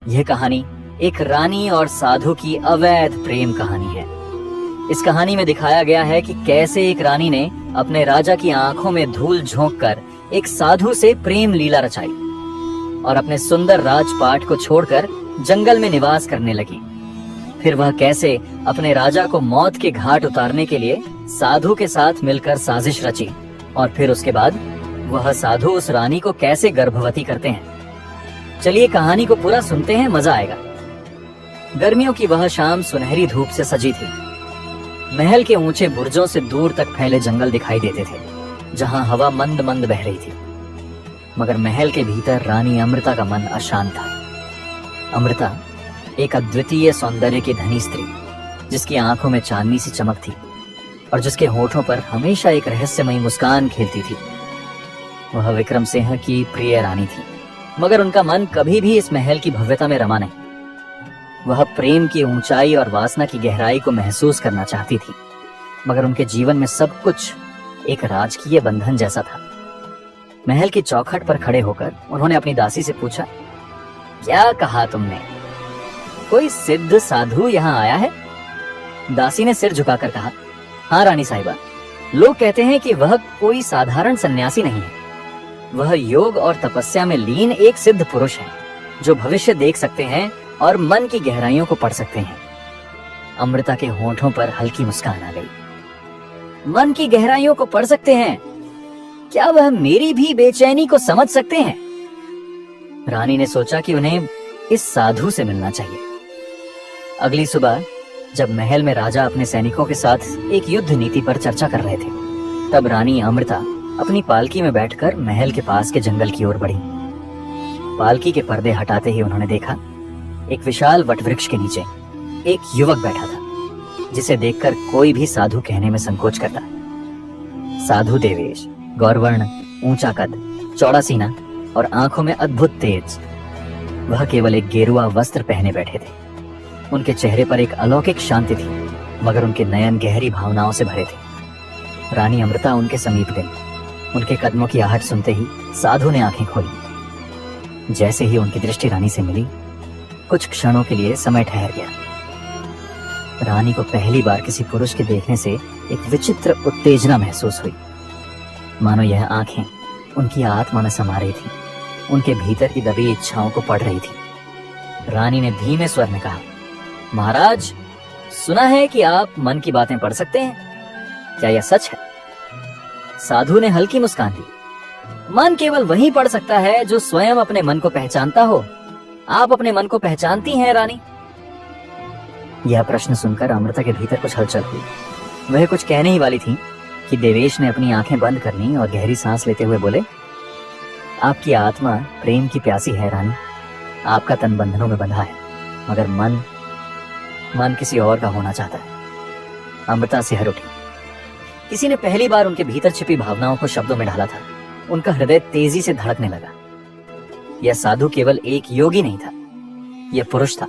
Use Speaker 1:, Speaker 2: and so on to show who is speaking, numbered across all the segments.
Speaker 1: यह कहानी एक रानी और साधु की अवैध प्रेम कहानी है। इस कहानी में दिखाया गया है कि कैसे एक रानी ने अपने राजा की आंखों में धूल झोंककर एक साधु से प्रेम लीला रचाई और अपने सुंदर राजपाट को छोड़कर जंगल में निवास करने लगी। फिर वह कैसे अपने राजा को मौत के घाट उतारने के लिए साधु के साथ मिलकर साजिश रची और फिर उसके बाद वह साधु उस रानी को कैसे गर्भवती करते हैं। चलिए कहानी को पूरा सुनते हैं, मजा आएगा। गर्मियों की वह शाम सुनहरी धूप से सजी थी। महल के ऊंचे बुर्जों से दूर तक फैले जंगल दिखाई देते थे, जहां हवा मंद मंद बह रही थी। मगर महल के भीतर रानी अमृता का मन अशांत था। अमृता एक अद्वितीय सौंदर्य की धनी स्त्री, जिसकी आंखों में चांदनी सी चमक थी और जिसके होठों पर हमेशा एक रहस्यमयी मुस्कान खेलती थी। वह विक्रम सिंह की प्रिय रानी थी, मगर उनका मन कभी भी इस महल की भव्यता में रमा नहीं। वह प्रेम की ऊंचाई और वासना की गहराई को महसूस करना चाहती थी, मगर उनके जीवन में सब कुछ एक राजकीय बंधन जैसा था। महल की चौखट पर खड़े होकर उन्होंने अपनी दासी से पूछा, क्या कहा तुमने? कोई सिद्ध साधु यहाँ आया है? दासी ने सिर झुकाकर कहा, हाँ रानी साहिबा, लोग कहते हैं कि वह कोई साधारण सन्यासी नहीं है। वह योग और तपस्या में लीन एक सिद्ध पुरुष है, जो भविष्य देख सकते हैं और मन की गहराइयों को पढ़ सकते हैं। अमृता के होंठों पर हल्की मुस्कान आ गई। मन की गहराइयों को पढ़ सकते हैं? क्या वह मेरी भी बेचैनी को समझ सकते हैं? रानी ने सोचा कि उन्हें इस साधु से मिलना चाहिए। अगली सुबह जब महल में राजा अपने सैनिकों के साथ एक युद्ध नीति पर चर्चा कर रहे थे, तब रानी अमृता अपनी पालकी में बैठकर महल के पास के जंगल की ओर बढ़ी। पालकी के पर्दे हटाते ही उन्होंने देखा, एक विशाल वटवृक्ष के नीचे एक युवक बैठा था, जिसे देखकर कोई भी साधु कहने में संकोच करता। साधु देवेश, गौरवर्ण, ऊंचा कद, चौड़ा सीना और आंखों में अद्भुत तेज। वह केवल एक गेरुआ वस्त्र पहने बैठे थे। उनके चेहरे पर एक अलौकिक शांति थी, मगर उनके नयन गहरी भावनाओं से भरे थे। रानी अमृता उनके समीप गई। उनके कदमों की आहट सुनते ही साधु ने आंखें खोली। जैसे ही उनकी दृष्टि रानी से मिली, कुछ क्षणों के लिए समय ठहर गया। रानी को पहली बार किसी पुरुष के देखने से एक विचित्र उत्तेजना महसूस हुई, मानो यह आंखें उनकी आत्मा में समा रही थी, उनके भीतर की दबी इच्छाओं को पढ़ रही थी। रानी ने धीमे स्वर में कहा, महाराज, सुना है कि आप मन की बातें पढ़ सकते हैं, क्या यह सच है? साधु ने हल्की मुस्कान दी। मन केवल वही पढ़ सकता है जो स्वयं अपने मन को पहचानता हो। आप अपने मन को पहचानती हैं रानी? यह प्रश्न सुनकर अमृता के भीतर कुछ हलचल हुई। वह कुछ कहने ही वाली थी कि देवेश ने अपनी आंखें बंद कर लीं और गहरी सांस लेते हुए बोले, आपकी आत्मा प्रेम की प्यासी है रानी। आपका तन बंधनों में बंधा है, मगर मन किसी और का होना चाहता है। अमृता सिहर उठी। किसी ने पहली बार उनके भीतर छिपी भावनाओं को शब्दों में ढाला था। उनका हृदय तेजी से धड़कने लगा। यह साधु केवल एक योगी नहीं था, यह पुरुष था,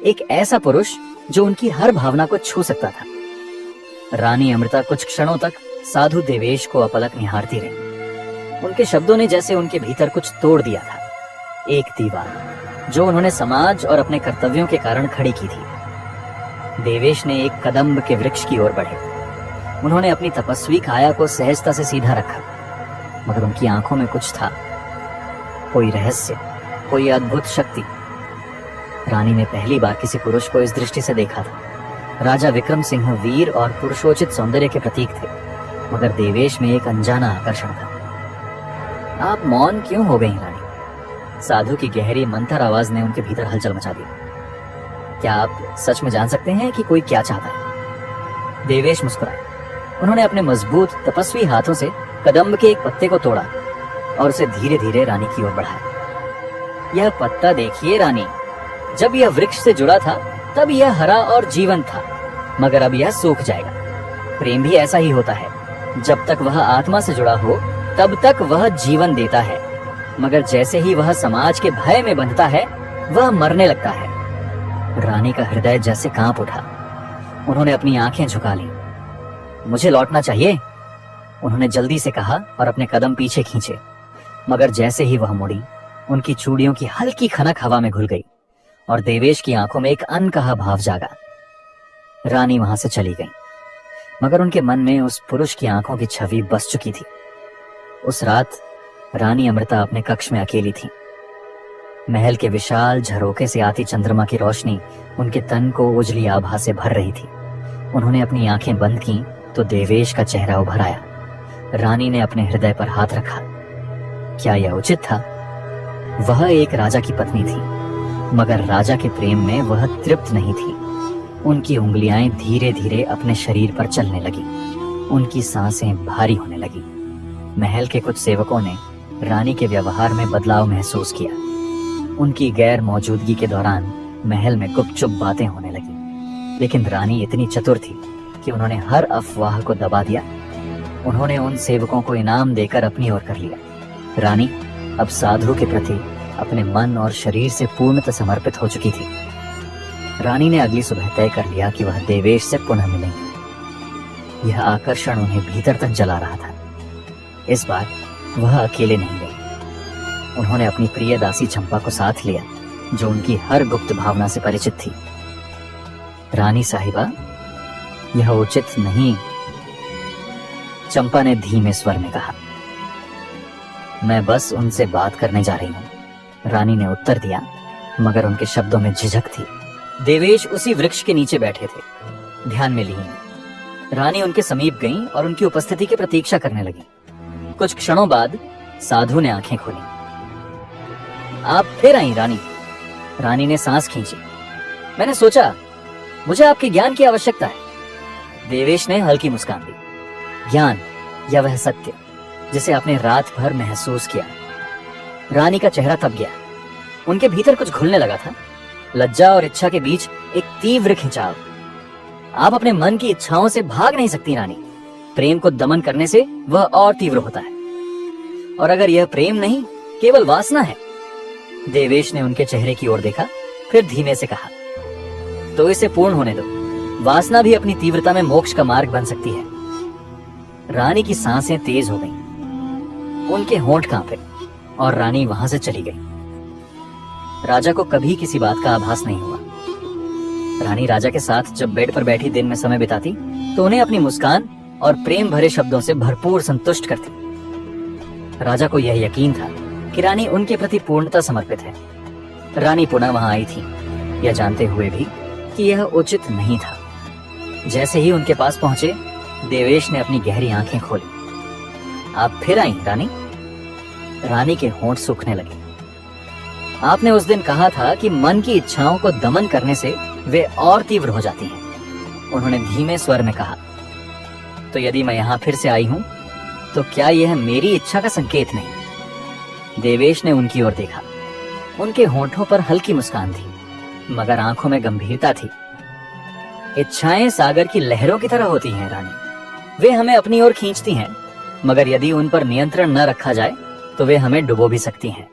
Speaker 1: एक ऐसा पुरुष जो उनकी हर भावना को छू सकता था। रानी अमृता कुछ क्षणों तक साधु देवेश को अपलक निहारती रही। उनके शब्दों ने जैसे उनके भीतर कुछ तोड़ दिया था, एक दीवार जो उन्होंने समाज और अपने कर्तव्यों के कारण खड़ी की थी। देवेश ने एक कदम्ब के वृक्ष की ओर बढ़े। उन्होंने अपनी तपस्वी काया को सहजता से सीधा रखा, मगर उनकी आंखों में कुछ था, कोई रहस्य, कोई अद्भुत शक्ति। रानी ने पहली बार किसी पुरुष को इस दृष्टि से देखा था। राजा विक्रम सिंह वीर और पुरुषोचित सौंदर्य के प्रतीक थे, मगर देवेश में एक अनजाना आकर्षण था। आप मौन क्यों हो गई रानी? साधु की गहरी मंथर आवाज ने उनके भीतर हलचल मचा दी। क्या आप सच में जान सकते हैं कि कोई क्या चाहता है? देवेश मुस्कुराए। उन्होंने अपने मजबूत तपस्वी हाथों से कदम्ब के एक पत्ते को तोड़ा और उसे धीरे धीरे रानी की ओर बढ़ाया। यह पत्ता देखिए रानी, जब यह वृक्ष से जुड़ा था तब यह हरा और जीवंत था, मगर अब यह सूख जाएगा। प्रेम भी ऐसा ही होता है, जब तक वह आत्मा से जुड़ा हो तब तक वह जीवन देता है, मगर जैसे ही वह समाज के भय में बंधता है वह मरने लगता है। रानी का हृदय जैसे कांप उठा। उन्होंने अपनी आंखें झुका ली। मुझे लौटना चाहिए, उन्होंने जल्दी से कहा और अपने कदम पीछे खींचे, मगर जैसे ही वह मुड़ी, उनकी चूड़ियों की हल्की खनक हवा में घुल गई और देवेश की आंखों में एक अनकहा भाव जागा। रानी वहां से चली गई, मगर उनके मन में उस पुरुष की आंखों की छवि बस चुकी थी। उस रात रानी अमृता अपने कक्ष में अकेली थी। महल के विशाल झरोखे से आती चंद्रमा की रोशनी उनके तन को उजली आभा से भर रही थी। उन्होंने अपनी आंखें बंद की तो देवेश का चेहरा उभर आया। रानी ने अपने हृदय पर हाथ रखा। क्या यह उचित था? वह एक राजा की पत्नी थी, मगर राजा के प्रेम में वह तृप्त नहीं थी। उनकी उंगलियां धीरे धीरे अपने शरीर पर चलने लगी। उनकी सांसें भारी होने लगी। महल के कुछ सेवकों ने रानी के व्यवहार में बदलाव महसूस किया। उनकी गैर मौजूदगी के दौरान महल में गुपचुप बातें होने लगी, लेकिन रानी इतनी चतुर थी कि उन्होंने हर अफवाह को दबा दिया। उन्होंने उन सेवकों को इनाम देकर अपनी ओर कर लिया। रानी अब साधु के प्रति अपने मन और शरीर से पूर्णतः समर्पित हो चुकी थी। रानी ने अगली सुबह तय कर लिया कि वह देवेश से पुनः मिलेंगी। यह आकर्षण उन्हें भीतर तक जला रहा था। इस बार वह अकेले नहीं गई। उन्होंने अपनी प्रिय दासी चंपा को साथ लिया, जो उनकी हर गुप्त भावना से परिचित थी। रानी साहिबा, यह उचित नहीं, चंपा ने धीमे स्वर में कहा। मैं बस उनसे बात करने जा रही हूं, रानी ने उत्तर दिया, मगर उनके शब्दों में झिझक थी। देवेश उसी वृक्ष के नीचे बैठे थे, ध्यान में लीन। रानी उनके समीप गई और उनकी उपस्थिति की प्रतीक्षा करने लगी। कुछ क्षणों बाद साधु ने आंखें खोली। आप फिर आई रानी? रानी ने सांस खींची। मैंने सोचा मुझे आपके ज्ञान की आवश्यकता है। देवेश ने हल्की मुस्कान दी। ज्ञान या वह सत्य जिसे आपने रात भर महसूस किया? रानी का चेहरा तप गया। उनके भीतर कुछ घुलने लगा था, लज्जा और इच्छा के बीच एक तीव्र खिंचाव। आप अपने मन की इच्छाओं से भाग नहीं सकती रानी। प्रेम को दमन करने से वह और तीव्र होता है, और अगर यह प्रेम नहीं केवल वासना है। देवेश ने उनके चेहरे की ओर देखा, फिर धीमे से कहा, तो इसे पूर्ण होने दो। वासना भी अपनी तीव्रता में मोक्ष का मार्ग बन सकती है। रानी की सांसें तेज हो गईं, उनके होंठ कांपे और रानी वहां से चली गई। राजा को कभी किसी बात का आभास नहीं हुआ। रानी राजा के साथ जब बेड पर बैठी दिन में समय बिताती तो उन्हें अपनी मुस्कान और प्रेम भरे शब्दों से भरपूर संतुष्ट करती। राजा को यह यकीन था कि रानी उनके प्रति पूर्णतः समर्पित है। रानी पुनः वहां आई थी, यह जानते हुए भी कि यह उचित नहीं था। जैसे ही उनके पास पहुंचे, देवेश ने अपनी गहरी आंखें खोली। आप फिर आई रानी? रानी के होंठ सूखने लगे। आपने उस दिन कहा था कि मन की इच्छाओं को दमन करने से वे और तीव्र हो जाती हैं। उन्होंने धीमे स्वर में कहा। तो यदि मैं यहां फिर से आई हूं तो क्या यह मेरी इच्छा का संकेत नहीं? देवेश ने उनकी ओर देखा। उनके होंठों पर हल्की मुस्कान थी, मगर आंखों में गंभीरता थी। इच्छाएं सागर की लहरों की तरह होती हैं रानी। वे हमें अपनी ओर खींचती हैं, मगर यदि उन पर नियंत्रण न रखा जाए तो वे हमें डुबो भी सकती हैं।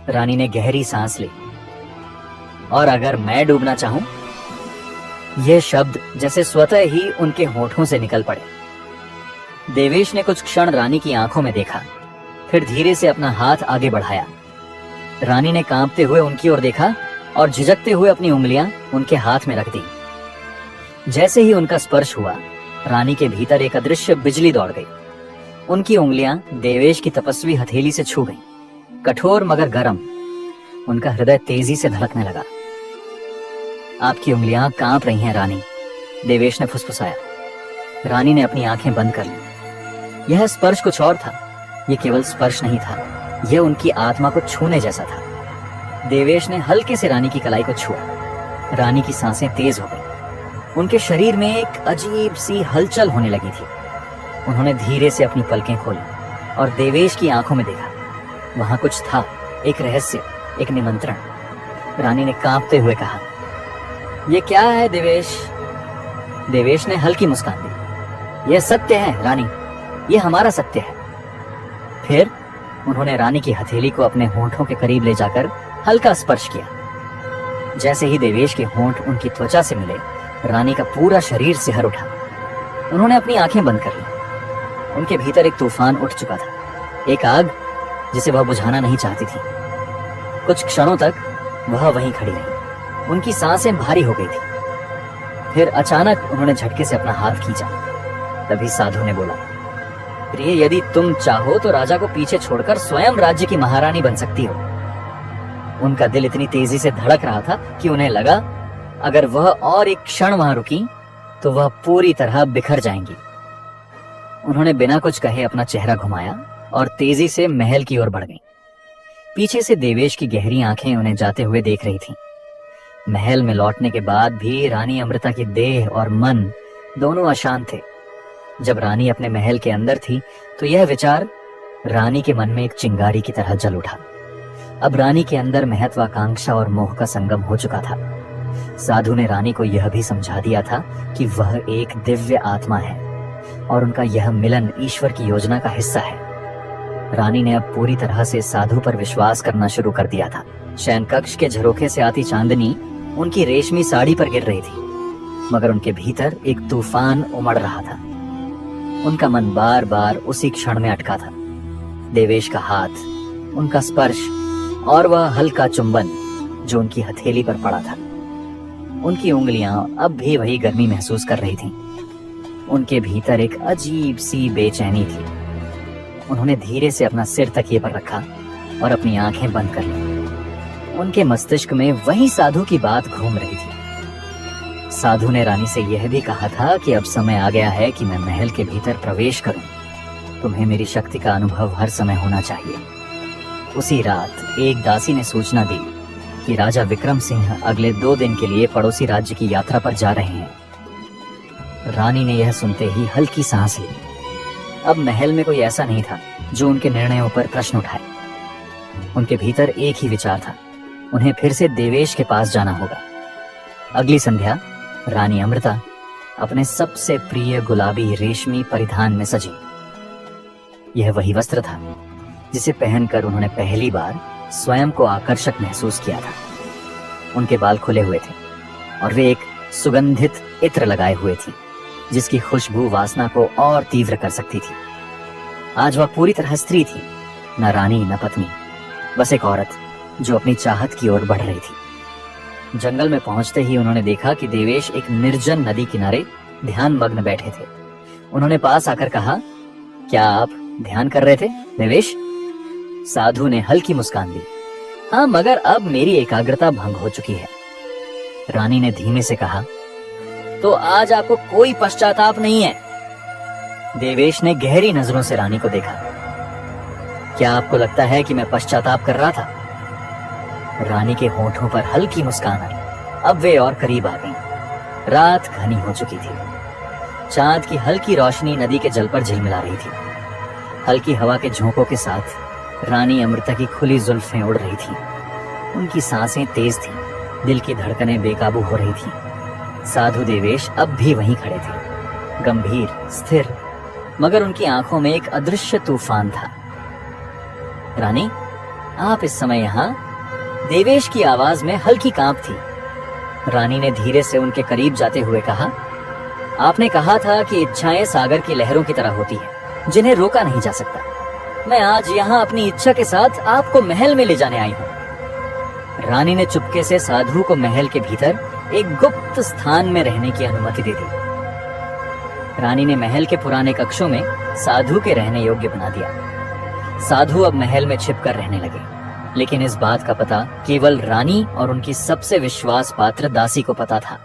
Speaker 1: रानी ने गहरी सांस ली। और अगर मैं डूबना चाहूं? यह शब्द जैसे स्वतः ही उनके होठों से निकल पड़े। देवेश ने कुछ क्षण रानी की आंखों में देखा, फिर धीरे से अपना हाथ आगे बढ़ाया। रानी ने कांपते हुए उनकी ओर देखा और झिझकते हुए अपनी उंगलियां उनके हाथ में रख दी। जैसे ही उनका स्पर्श हुआ, रानी के भीतर एक अदृश्य बिजली दौड़ गई। उनकी उंगलियां देवेश की तपस्वी हथेली से छू गईं, कठोर मगर गर्म। उनका हृदय तेजी से धड़कने लगा। आपकी उंगलियां कांप रही हैं रानी, देवेश ने फुसफुसाया। रानी ने अपनी आंखें बंद कर ली। यह स्पर्श कुछ और था। यह केवल स्पर्श नहीं था, यह उनकी आत्मा को छूने जैसा था। देवेश ने हल्के से रानी की कलाई को छुआ। रानी की सांसें तेज हो गईं। उनके शरीर में एक अजीब सी हलचल होने लगी थी। उन्होंने धीरे से अपनी पलकें खोली और देवेश की आंखों में देखा। वहां कुछ था, एक रहस्य, एक निमंत्रण। रानी ने कांपते हुए कहा, यह क्या है देवेश? देवेश ने हल्की मुस्कान दी। यह सत्य है रानी, यह हमारा सत्य है। फिर उन्होंने रानी की हथेली को अपने होंठों के करीब ले जाकर हल्का स्पर्श किया। जैसे ही देवेश के होंठ उनकी त्वचा से मिले, रानी का पूरा शरीर सिहर उठा। उन्होंने अपनी आंखें बंद कर ली। उनके भीतर एक तूफान उठ चुका था, एक आग जिसे वह बुझाना नहीं चाहती थी। कुछ क्षणों तक वह वहीं खड़ी रही। उनकी सांसें भारी हो गई थी। फिर अचानक उन्होंने झटके से अपना हाथ खींचा। तभी साधु ने बोला, प्रिय, यदि तुम चाहो तो राजा को पीछे छोड़कर स्वयं राज्य की महारानी बन सकती हो। उनका दिल इतनी तेजी से धड़क रहा था कि उन्हें लगा अगर वह और एक क्षण वहां रुकी तो वह पूरी तरह बिखर जाएंगी। उन्होंने बिना कुछ कहे अपना चेहरा घुमाया और तेजी से महल की ओर बढ़ गईं। पीछे से देवेश की गहरी आंखें उन्हें जाते हुए देख रही थीं। महल में लौटने के बाद भी रानी अमृता की देह और मन दोनों अशांत थे। जब रानी अपने महल के अंदर थी तो यह विचार रानी के मन में एक चिंगारी की तरह जल उठा। अब रानी के अंदर महत्वाकांक्षा और मोह का संगम हो चुका था। साधु ने रानी को यह भी समझा दिया था कि वह एक दिव्य आत्मा है और उनका यह मिलन ईश्वर की योजना का हिस्सा है। रानी ने अब पूरी तरह से साधु पर विश्वास करना शुरू कर दिया था। शयन कक्ष के झरोखे से आती चांदनी उनकी रेशमी साड़ी पर गिर रही थी, मगर उनके भीतर एक तूफान उमड़ रहा था। उनका मन बार बार उसी क्षण में अटका था। देवेश का हाथ, उनका स्पर्श और वह हल्का चुंबन जो उनकी हथेली पर पड़ा था। उनकी उंगलियां अब भी वही गर्मी महसूस कर रही थीं। उनके भीतर एक अजीब सी बेचैनी थी। उन्होंने धीरे से अपना सिर तकिए पर रखा और अपनी आंखें बंद कर ली। उनके मस्तिष्क में वही साधु की बात घूम रही थी। साधु ने रानी से यह भी कहा था कि अब समय आ गया है कि मैं महल के भीतर प्रवेश करूं। तुम्हें मेरी शक्ति का अनुभव हर समय होना चाहिए। उसी रात एक दासी ने सूचना दी कि राजा विक्रम सिंह अगले 2 दिन के लिए पड़ोसी राज्य की यात्रा पर जा रहे हैं। रानी ने यह सुनते ही हल्की सांस ली। अब महल में कोई ऐसा नहीं था जो उनके निर्णयों पर प्रश्न उठाए। उनके भीतर एक ही विचार था, उन्हें फिर से देवेश के पास जाना होगा। अगली संध्या रानी अमृता अपने सबसे प्रिय गुलाबी रेशमी परिधान में सजी। यह वही वस्त्र था जिसे पहनकर उन्होंने पहली बार स्वयं को आकर्षक महसूस किया था। उनके बाल खुले हुए थे और वे एक सुगंधित इत्र लगाए हुए थी जिसकी खुशबू वासना को और तीव्र कर सकती थी। आज वह पूरी तरह स्त्री थी, न रानी न पत्नी, बस एक औरत जो अपनी चाहत की ओर बढ़ रही थी। जंगल में पहुंचते ही उन्होंने देखा कि देवेश एक निर्जन नदी किनारे ध्यान मग्न बैठे थे। उन्होंने पास आकर कहा, क्या आप ध्यान कर रहे थे देवेश? साधु ने हल्की मुस्कान दी। हाँ, मगर अब मेरी एकाग्रता भंग हो चुकी है। रानी ने धीमे से कहा, तो आज आपको कोई पश्चाताप नहीं है? देवेश ने गहरी नजरों से रानी को देखा। क्या आपको लगता है कि मैं पश्चाताप कर रहा था? रानी के होठों पर हल्की मुस्कान आई। अब वे और करीब आ गईं। रात घनी हो चुकी थी। चांद की हल्की रोशनी नदी के जल पर झिलमिला रही थी। हल्की हवा के झोंकों के साथ रानी अमृता की खुली जुल्फें उड़ रही थीं। उनकी सांसें तेज थीं, दिल की धड़कनें बेकाबू हो रही थीं। साधु देवेश अब भी वहीं खड़े थे, गंभीर, स्थिर, मगर उनकी आंखों में एक अदृश्य तूफान था। रानी, आप इस समय यहाँ? देवेश की आवाज में हल्की कांप थी। रानी ने धीरे से उनके करीब जाते हुए कहा, आपने कहा था कि इच्छाएं सागर की लहरों की तरह होती हैं, जिन्हें रोका नहीं जा सकता। मैं आज यहाँ अपनी इच्छा के साथ आपको महल में ले जाने आई हूँ। रानी ने चुपके से साधु को महल के भीतर एक गुप्त स्थान में रहने की अनुमति दे दी। रानी ने महल के पुराने कक्षों में साधु के रहने योग्य बना दिया। साधु अब महल में छिपकर रहने लगे, लेकिन इस बात का पता केवल रानी और उनकी सबसे विश्वास पात्र दासी को पता था।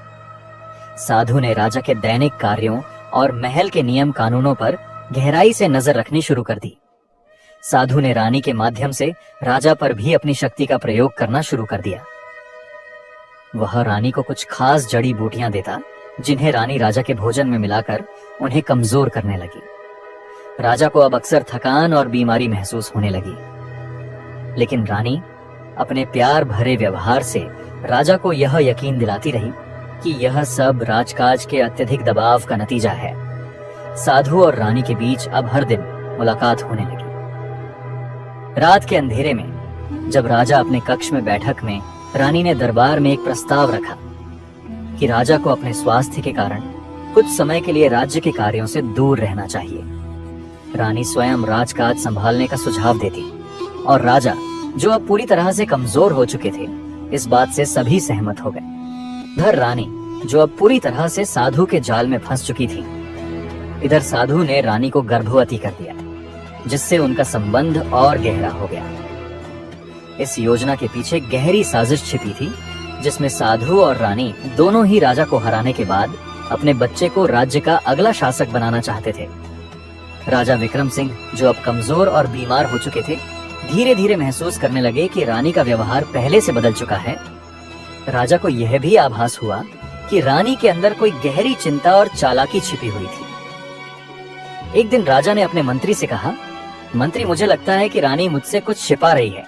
Speaker 1: साधु ने राजा के दैनिक कार्यों और महल के नियम कानूनों पर गहराई से नजर रखनी शुरू कर दी। साधु ने रानी के माध्यम से राजा पर भी अपनी शक्ति का प्रयोग करना शुरू कर दिया। वह रानी को कुछ खास जड़ी बूटियां देता, जिन्हें रानी राजा के भोजन में मिलाकर उन्हें कमजोर करने लगी। राजा को अब अक्सर थकान और बीमारी महसूस होने लगी, लेकिन रानी अपने प्यार भरे व्यवहार से राजा को यह यकीन दिलाती रही कि यह सब राजकाज के अत्यधिक दबाव का नतीजा है। साधु और रानी के बीच अब हर दिन मुलाकात होने लगी। रात के अंधेरे में जब राजा अपने कक्ष में बैठक में, रानी ने दरबार में एक प्रस्ताव रखा कि राजा को अपने स्वास्थ्य के कारण कुछ समय के लिए राज्य के कार्यों से दूर रहना चाहिए। रानी स्वयं राजकाज संभालने का सुझाव देती और राजा, जो अब पूरी तरह से कमजोर हो चुके थे, इस बात से सभी सहमत हो गए। इधर रानी, जो अब पूरी तरह से साधु के जाल में फंस चुकी थी, इधर साधु ने रानी को गर्भवती कर दिया, जिससे उनका संबंध और गहरा हो गया। इस योजना के पीछे गहरी साजिश छिपी थी, जिसमें साधु और रानी दोनों ही राजा को हराने के बाद अपने बच्चे को राज्य का अगला शासक बनाना चाहते थे। राजा विक्रम सिंह, जो अब कमजोर और बीमार हो चुके थे, धीरे धीरे महसूस करने लगे कि रानी का व्यवहार पहले से बदल चुका है। राजा को यह भी आभास हुआ कि रानी के अंदर कोई गहरी चिंता और चालाकी छिपी हुई थी। एक दिन राजा ने अपने मंत्री से कहा, मंत्री, मुझे लगता है कि रानी मुझसे कुछ छिपा रही है।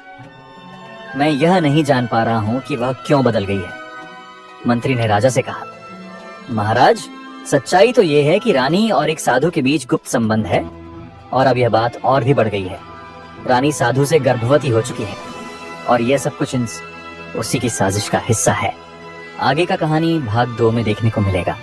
Speaker 1: मैं यह नहीं जान पा रहा हूं कि वह क्यों बदल गई है। मंत्री ने राजा से कहा, महाराज, सच्चाई तो यह है कि रानी और एक साधु के बीच गुप्त संबंध है, और अब यह बात और भी बढ़ गई है। रानी साधु से गर्भवती हो चुकी है, और यह सब कुछ उसी की साजिश का हिस्सा है। आगे का कहानी भाग 2 में देखने को मिलेगा।